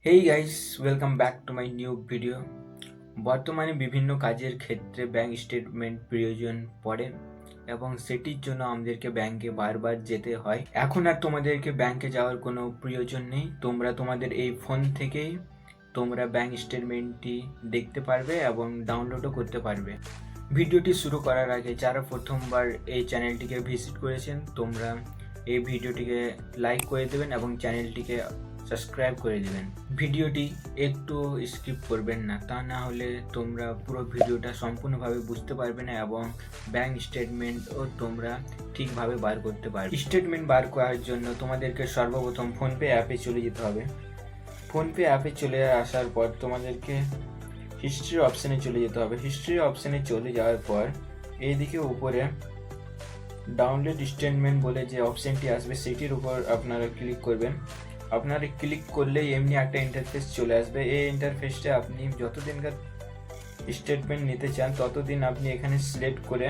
Hey guys, welcome back to my new video. বর্তমানে বিভিন্ন কাজের ক্ষেত্রে ব্যাংক স্টেটমেন্ট প্রয়োজন পড়ে এবং সেটির জন্য আমাদেরকে ব্যাংকে বারবার যেতে হয়। এখন আর তোমাদেরকে ব্যাংকে যাওয়ার কোনো প্রয়োজন নেই। তোমরা তোমাদের এই ফোন থেকেই তোমরা ব্যাংক স্টেটমেন্টটি দেখতে পারবে এবং ডাউনলোডও করতে পারবে। ভিডিওটি শুরু করার আগে যারা প্রথমবার এই চ্যানেলটিকে ভিজিট করেছেন, তোমরা এই ভিডিওটিকে লাইক করে দেবেন এবং চ্যানেলটিকে সাবস্ক্রাইব করে দেবেন। ভিডিওটি একটু স্কিপ করবেন না, তা না হলে তোমরা পুরো ভিডিওটা সম্পূর্ণভাবে বুঝতে পারবে না এবং ব্যাংক স্টেটমেন্টও তোমরা ঠিকভাবে বার করতে পারবে। স্টেটমেন্ট বার করার জন্য তোমাদেরকে সর্বপ্রথম ফোনপে অ্যাপে চলে যেতে হবে। ফোনপে অ্যাপে চলে আসার পর তোমাদেরকে হিস্ট্রি অপশানে চলে যেতে হবে। হিস্ট্রি অপশানে চলে যাওয়ার পর এইদিকে উপরে ডাউনলোড স্টেটমেন্ট বলে যে অপশানটি আসবে সেটির উপর আপনারা ক্লিক করবেন। আপনারা ক্লিক করলেই এমনি একটা ইন্টারফেস চলে আসবে। এই ইন্টারফেসটা আপনি যতদিনকার স্টেটমেন্ট নিতে চান ততদিন আপনি এখানে সিলেক্ট করে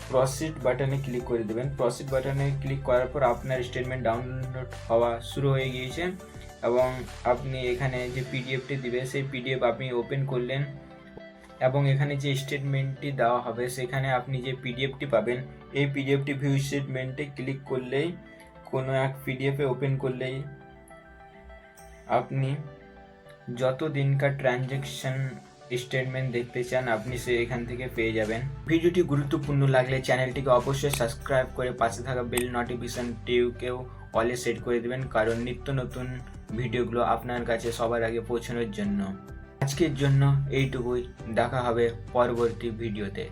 প্রসিড বাটনে ক্লিক করে দেবেন। প্রসিড বাটনে ক্লিক করার পর আপনার স্টেটমেন্ট ডাউনলোড হওয়া শুরু হয়ে গিয়েছে এবং আপনি এখানে যে পিডিএফটি দিবে সেই পিডিএফ আপনি ওপেন করলেন এবং এখানে যে স্টেটমেন্টটি দেওয়া হবে সেখানে আপনি যে পিডিএফটি পাবেন, এই পিডিএফটি ভিউ স্টেটমেন্টে ক্লিক করলেই কোনো এক পিডিএফে ওপেন করলেই আপনি যত দিনকার ট্রানজ্যাকশন স্টেটমেন্ট দেখতে চান আপনি এখান থেকে পেয়ে যাবেন। ভিডিওটি গুরুত্বপূর্ণ লাগলে চ্যানেলটিকে অবশ্যই সাবস্ক্রাইব করে পাশে থাকা বেল নোটিফিকেশনটিকেও অলে সেট করে দেবেন, কারণ নিত্য নতুন ভিডিওগুলো আপনার কাছে সবার আগে পৌঁছানোর জন্য। আজকের জন্য এইটুকুই, দেখা হবে পরবর্তী ভিডিওতে।